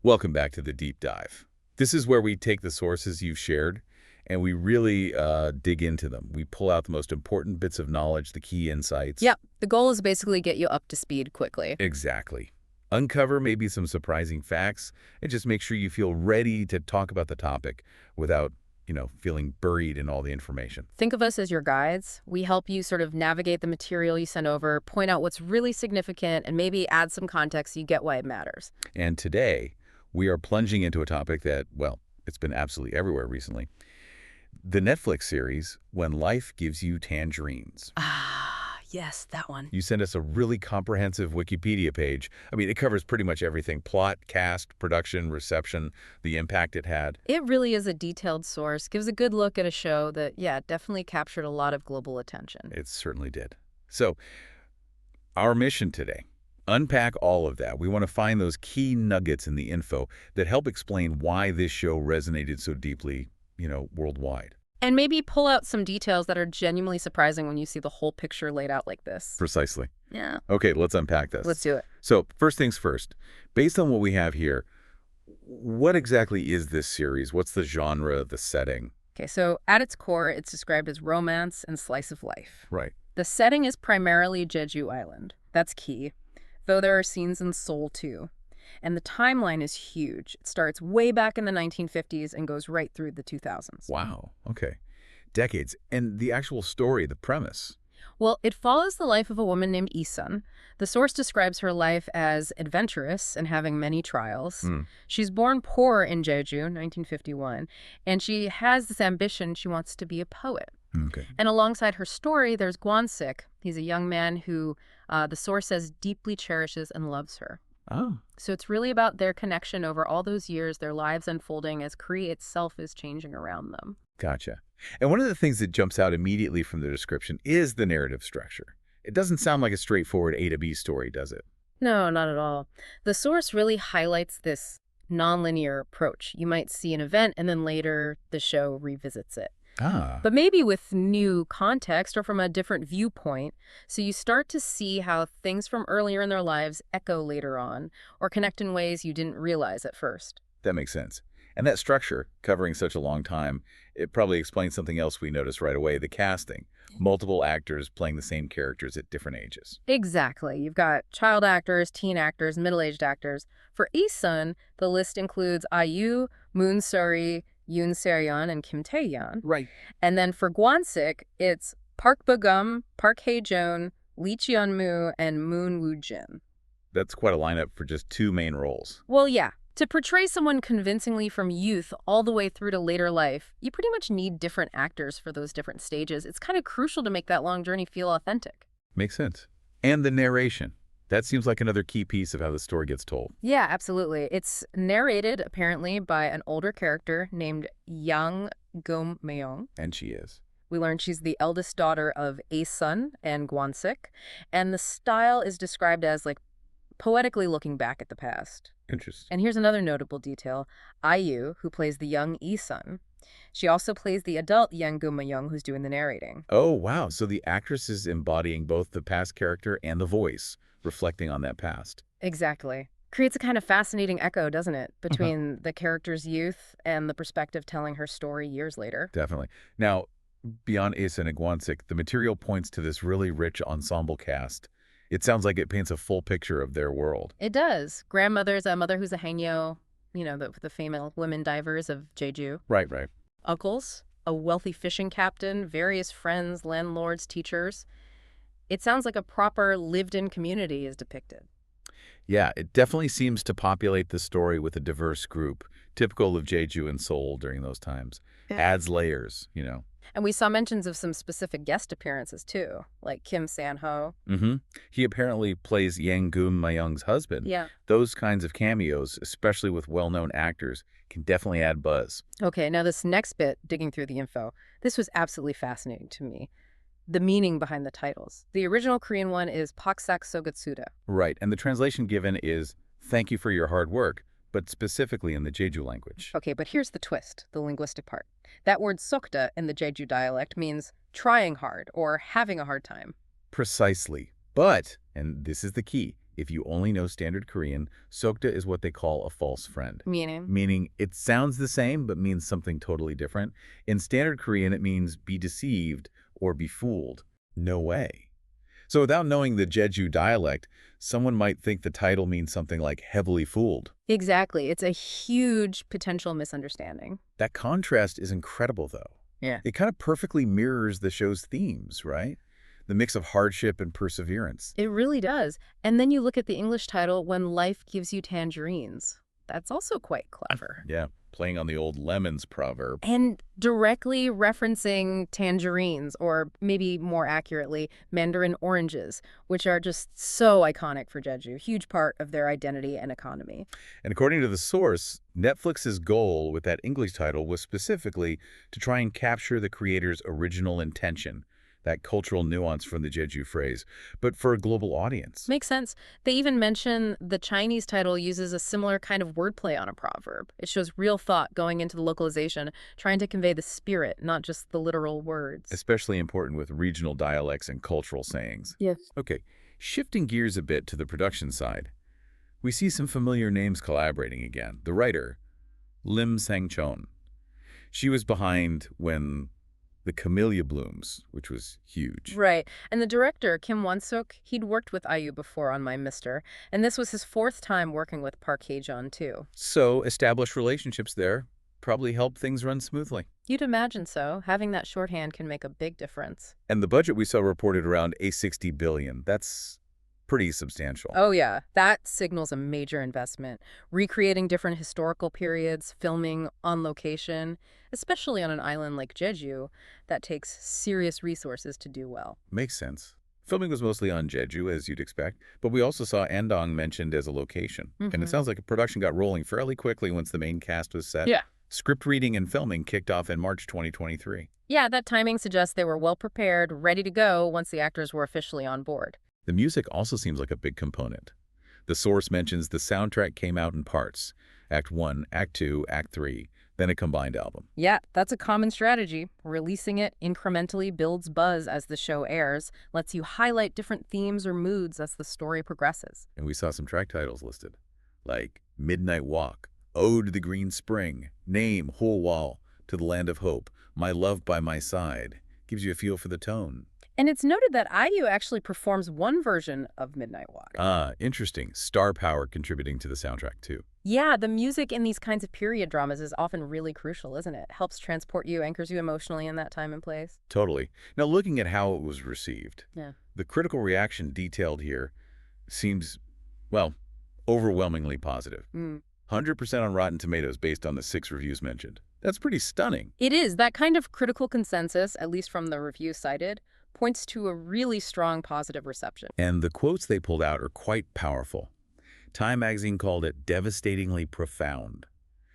Welcome back to the deep dive. This is where we take the sources you've shared and we really dig into them. We pull out the most important bits of knowledge, the key insights. Yep, the goal is basically get you up to speed quickly. Exactly. Uncover maybe some surprising facts and just make sure you feel ready to talk about the topic without, feeling buried in all the information. Think of us as your guides. We help you sort of navigate the material you send over, point out what's really significant, and maybe add some context so you get why it matters. And today, we are plunging into a topic that, well, it's been absolutely everywhere recently. The Netflix series, When Life Gives You Tangerines. Ah, yes, that one. You sent us a really comprehensive Wikipedia page. I mean, it covers pretty much everything: plot, cast, production, reception, the impact it had. It really is a detailed source, gives a good look at a show that, yeah, definitely captured a lot of global attention. It certainly did. So, our mission today, unpack all of that. We want to find those key nuggets in the info that help explain why this show resonated so deeply, worldwide. And maybe pull out some details that are genuinely surprising when you see the whole picture laid out like this. Precisely. Yeah. Okay, let's unpack this. Let's do it. So, first things first, based on what we have here, what exactly is this series? What's the genre, the setting? Okay, so at its core, it's described as romance and slice of life. Right. The setting is primarily Jeju Island. That's key, though there are scenes in Seoul too. And the timeline is huge. It starts way back in the 1950s and goes right through the 2000s. Wow. Okay. Decades. And the actual story, the premise. Well, it follows the life of a woman named Isun. The source describes her life as adventurous and having many trials. She's born poor in Jeju, 1951, and she has this ambition. She wants to be a poet. Okay. And alongside her story, there's Gwon-sik. He's a young man who the source says deeply cherishes and loves her. Oh. So it's really about their connection over all those years, their lives unfolding as Korea itself is changing around them. Gotcha. And one of the things that jumps out immediately from the description is the narrative structure. It doesn't sound like a straightforward A to B story, does it? No, not at all. The source really highlights this nonlinear approach. You might see an event and then later the show revisits it. Ah. But maybe with new context or from a different viewpoint, so you start to see how things from earlier in their lives echo later on or connect in ways you didn't realize at first. That makes sense. And that structure, covering such a long time, it probably explains something else we noticed right away, the casting. Multiple actors playing the same characters at different ages. Exactly. You've got child actors, teen actors, middle-aged actors. For Isun, the list includes IU, Moon Suri, Yoon Se-yeon, and Kim Tae-yeon. Right. And then for Gwon-sik, it's Park Bo-gum, Park Hae-joon, Lee Cheon-moo, and Moon Woo-jin. That's quite a lineup for just two main roles. Well, yeah. To portray someone convincingly from youth all the way through to later life, you pretty much need different actors for those different stages. It's kind of crucial to make that long journey feel authentic. Makes sense. And the narration. That seems like another key piece of how the story gets told. Yeah, absolutely. It's narrated, apparently, by an older character named Yang Go-myung. And she is. We learn she's the eldest daughter of Ae-sun and Gwon-sik, and the style is described as, like, poetically looking back at the past. Interesting. And here's another notable detail. IU, who plays the young Isun, she also plays the adult Yang Go-myung who's doing the narrating. Oh, wow. So the actress is embodying both the past character and the voice, reflecting on that past. Exactly. Creates a kind of fascinating echo, doesn't it, between the character's youth and the perspective telling her story years later. Definitely. Now, beyond Asen and Gwansik, the material points to this really rich ensemble cast. It sounds like it paints a full picture of their world. It does. Grandmother's a mother who's a haengyo, the female women divers of Jeju. Right, right. Uncles, a wealthy fishing captain, various friends, landlords, teachers. It sounds like a proper lived-in community is depicted. Yeah, it definitely seems to populate the story with a diverse group, typical of Jeju and Seoul during those times. Adds layers. And we saw mentions of some specific guest appearances, too, like Kim San-ho. He apparently plays Yang Gun-myung's husband. Yeah. Those kinds of cameos, especially with well-known actors, can definitely add buzz. Okay, now this next bit, digging through the info, this was absolutely fascinating to me. The meaning behind the titles. The original Korean one is Paksak Sogutsuda. Right, and the translation given is, thank you for your hard work, but specifically in the Jeju language. Okay, but here's the twist, the linguistic part. That word sokda in the Jeju dialect means trying hard or having a hard time. Precisely. But, and this is the key, if you only know standard Korean, sokta is what they call a false friend. Meaning? Meaning it sounds the same but means something totally different. In standard Korean, it means be deceived or be fooled. No way. So without knowing the Jeju dialect, someone might think the title means something like heavily fooled. Exactly. It's a huge potential misunderstanding. That contrast is incredible, though. Yeah. It kind of perfectly mirrors the show's themes, right? The mix of hardship and perseverance. It really does. And then you look at the English title, When Life Gives You Tangerines. That's also quite clever. Yeah, playing on the old lemons proverb. And directly referencing tangerines, or maybe more accurately, mandarin oranges, which are just so iconic for Jeju, huge part of their identity and economy. And according to the source, Netflix's goal with that English title was specifically to try and capture the creator's original intention, that cultural nuance from the Jeju phrase, but for a global audience. Makes sense. They even mention the Chinese title uses a similar kind of wordplay on a proverb. It shows real thought going into the localization, trying to convey the spirit, not just the literal words. Especially important with regional dialects and cultural sayings. Yes. Okay, shifting gears a bit to the production side, we see some familiar names collaborating again. The writer, Lim Sang-chon. She was behind when The Camellia Blooms, which was huge. Right. And the director, Kim Won-suk, he'd worked with IU before on My Mister, and this was his fourth time working with Park Hae-jun, too. So established relationships there probably help things run smoothly. You'd imagine so. Having that shorthand can make a big difference. And the budget we saw reported around $60 billion. That's pretty substantial. Oh, yeah. That signals a major investment. Recreating different historical periods, filming on location, especially on an island like Jeju, that takes serious resources to do well. Makes sense. Filming was mostly on Jeju, as you'd expect, but we also saw Andong mentioned as a location. And it sounds like a production got rolling fairly quickly once the main cast was set. Yeah. Script reading and filming kicked off in March 2023. Yeah, that timing suggests they were well prepared, ready to go once the actors were officially on board. The music also seems like a big component. The source mentions the soundtrack came out in parts, Act 1, Act 2, Act 3, then a combined album. Yeah, that's a common strategy. Releasing it incrementally builds buzz as the show airs, lets you highlight different themes or moods as the story progresses. And we saw some track titles listed, like Midnight Walk, Ode to the Green Spring, Name, Whole Wall, To the Land of Hope, My Love by My Side. Gives you a feel for the tone. And it's noted that IU actually performs one version of Midnight Walk. Ah, interesting. Star power contributing to the soundtrack, too. Yeah, the music in these kinds of period dramas is often really crucial, isn't it? Helps transport you, anchors you emotionally in that time and place. Totally. Now, looking at how it was received, Yeah. the critical reaction detailed here seems, well, overwhelmingly positive. 100% on Rotten Tomatoes based on the 6 reviews mentioned. That's pretty stunning. It is. That kind of critical consensus, at least from the reviews cited, points to a really strong positive reception. And the quotes they pulled out are quite powerful. Time magazine called it devastatingly profound.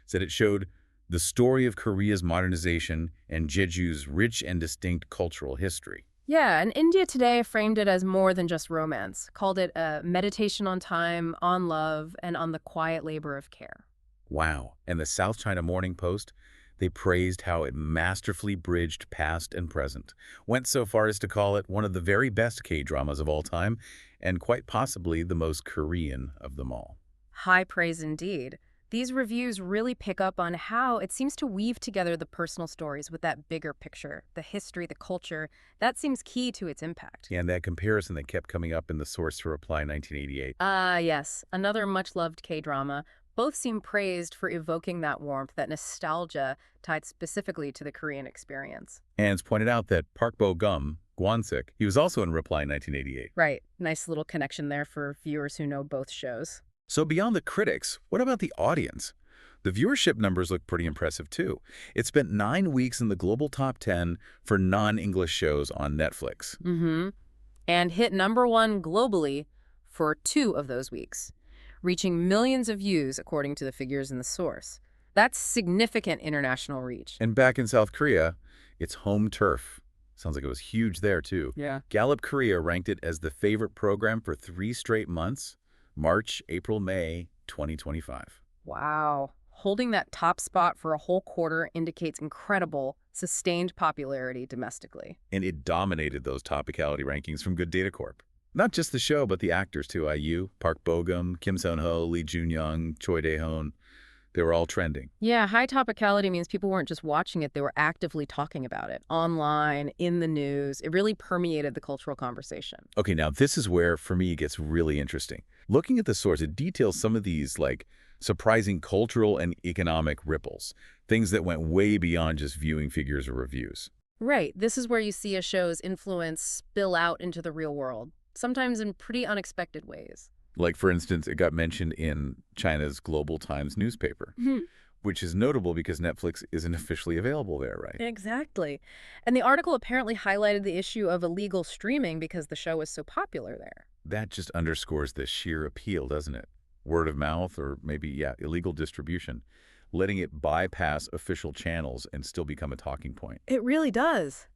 Said it showed the story of Korea's modernization and Jeju's rich and distinct cultural history. Yeah, and India Today framed it as more than just romance, called it a meditation on time, on love, and on the quiet labor of care. Wow. And the South China Morning Post, they praised how it masterfully bridged past and present, went so far as to call it one of the very best K-dramas of all time, and quite possibly the most Korean of them all. High praise indeed. These reviews really pick up on how it seems to weave together the personal stories with that bigger picture, the history, the culture. That seems key to its impact. And that comparison that kept coming up in the source to Reply 1988. Yes, another much-loved K-drama. Both seem praised for evoking that warmth, that nostalgia tied specifically to the Korean experience. And it's pointed out that Park Bo-gum, Gwansik, he was also in Reply 1988. Right. Nice little connection there for viewers who know both shows. So beyond the critics, what about the audience? The viewership numbers look pretty impressive too. It spent 9 weeks in the global top 10 for non-English shows on Netflix. And hit #1 globally for 2 of those weeks, reaching millions of views according to the figures in the source. That's significant international reach. And back in South Korea, it's home turf. Sounds like it was huge there too. Yeah. Gallup Korea ranked it as the favorite program for 3 straight months, March, April, May 2025. Wow. Holding that top spot for a whole quarter indicates incredible, sustained popularity domestically. And it dominated those topicality rankings from Good Data Corp. Not just the show, but the actors too. IU, Park Bo-gum, Kim Seon-ho, Lee Jun-young, Choi Dae-hoon. They were all trending. Yeah, high topicality means people weren't just watching it, they were actively talking about it. Online, in the news. It really permeated the cultural conversation. Okay, now this is where, for me, it gets really interesting. Looking at the source, it details some of these, like, surprising cultural and economic ripples, things that went way beyond just viewing figures or reviews. Right, this is where you see a show's influence spill out into the real world, sometimes in pretty unexpected ways. Like, for instance, it got mentioned in China's Global Times newspaper, which is notable because Netflix isn't officially available there, right? Exactly. And the article apparently highlighted the issue of illegal streaming because the show was so popular there. That just underscores the sheer appeal, doesn't it? Word of mouth or maybe, yeah, illegal distribution, letting it bypass official channels and still become a talking point. It really does.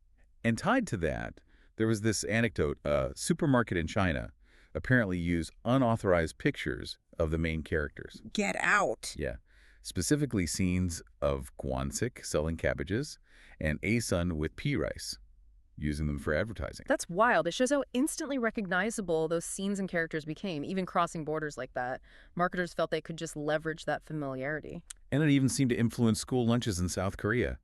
And tied to that, there was this anecdote, a supermarket in China apparently used unauthorized pictures of the main characters. Get out. Yeah, specifically scenes of Gwansik selling cabbages and Asun with pea rice, using them for advertising. That's wild. It shows how instantly recognizable those scenes and characters became, even crossing borders like that. Marketers felt they could just leverage that familiarity. And it even seemed to influence school lunches in South Korea.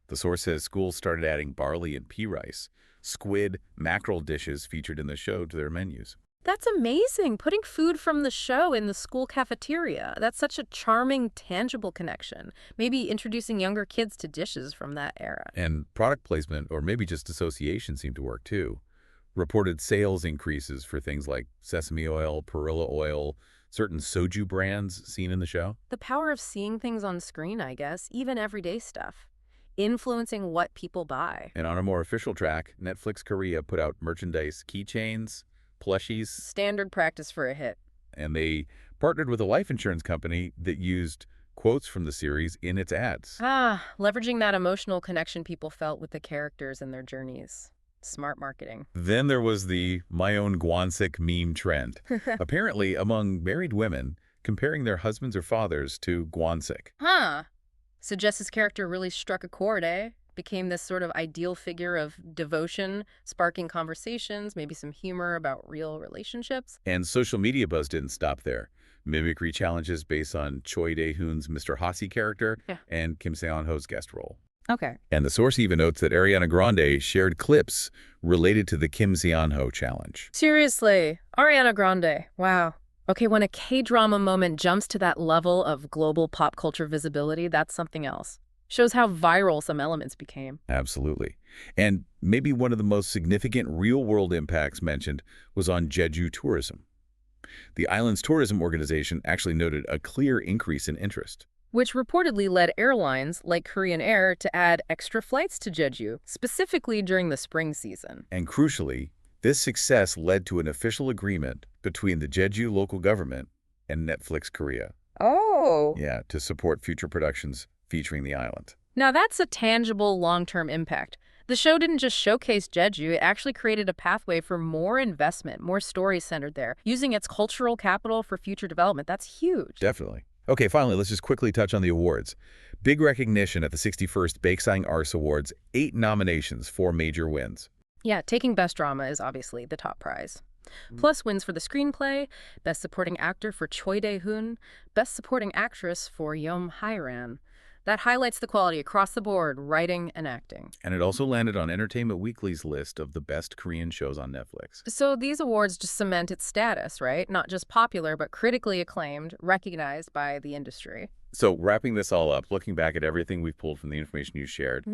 The source says schools started adding barley and pea rice, squid, mackerel dishes featured in the show to their menus. That's amazing. Putting food from the show in the school cafeteria. That's such a charming, tangible connection. Maybe introducing younger kids to dishes from that era. And product placement, or maybe just association, seemed to work too. Reported sales increases for things like sesame oil, perilla oil, certain soju brands seen in the show. The power of seeing things on screen, I guess, even everyday stuff. Influencing what people buy. And on a more official track, Netflix Korea put out merchandise keychains, plushies, Standard practice for a hit. and they partnered with a life insurance company that used quotes from the series in its ads. Leveraging that emotional connection people felt with the characters and their journeys. Smart marketing. Then there was the my own Gwansik meme trend, apparently among married women comparing their husbands or fathers to Gwansik. Suggests his character really struck a chord, eh? Became this sort of ideal figure of devotion, sparking conversations, maybe some humor about real relationships. And social media buzz didn't stop there. Mimicry challenges based on Choi Dae-hoon's Mr. Hossie character and Kim Seon-ho's guest role. Okay. And the source even notes that Ariana Grande shared clips related to the Kim Seon-ho challenge. Seriously, Ariana Grande. Wow. Okay, when a K-drama moment jumps to that level of global pop culture visibility, that's something else. Shows how viral some elements became. Absolutely. And maybe one of the most significant real-world impacts mentioned was on Jeju tourism. The island's tourism organization actually noted a clear increase in interest. Which reportedly led airlines like Korean Air to add extra flights to Jeju, specifically during the spring season. And crucially, this success led to an official agreement between the Jeju local government and Netflix Korea. Oh. Yeah, to support future productions featuring the island. Now that's a tangible long-term impact. The show didn't just showcase Jeju, it actually created a pathway for more investment, more stories centered there, using its cultural capital for future development. That's huge. Definitely. Okay, finally, let's just quickly touch on the awards. Big recognition at the 61st Baeksang Arts Awards, 8 nominations, 4 major wins. Yeah, taking Best Drama is obviously the top prize. Plus wins for the screenplay, Best Supporting Actor for Choi Dae-hoon, Best Supporting Actress for Yeom Hae-ran. That highlights the quality across the board, writing and acting. And it also landed on Entertainment Weekly's list of the best Korean shows on Netflix. So these awards just cement its status, right? Not just popular, but critically acclaimed, recognized by the industry. So wrapping this all up, looking back at everything we've pulled from the information you shared,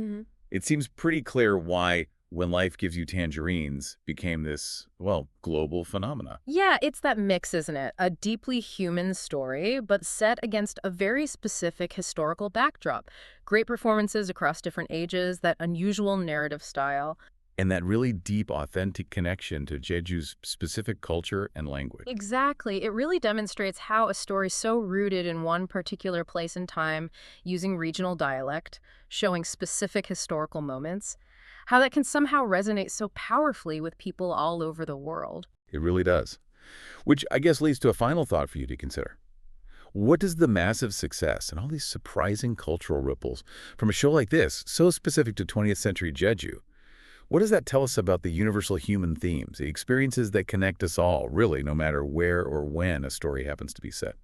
it seems pretty clear why When Life Gives You Tangerines became this, well, global phenomena. Yeah, it's that mix, isn't it? A deeply human story, but set against a very specific historical backdrop. Great performances across different ages, that unusual narrative style. And that really deep, authentic connection to Jeju's specific culture and language. Exactly. It really demonstrates how a story so rooted in one particular place and time, using regional dialect, showing specific historical moments, how that can somehow resonate so powerfully with people all over the world. It really does. Which I guess leads to a final thought for you to consider. What does the massive success and all these surprising cultural ripples from a show like this, so specific to 20th century Jeju, What does that tell us about the universal human themes, the experiences that connect us all, really, no matter where or when a story happens to be set?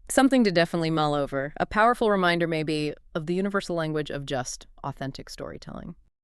Something to definitely mull over. A powerful reminder, maybe, of the universal language of just authentic storytelling.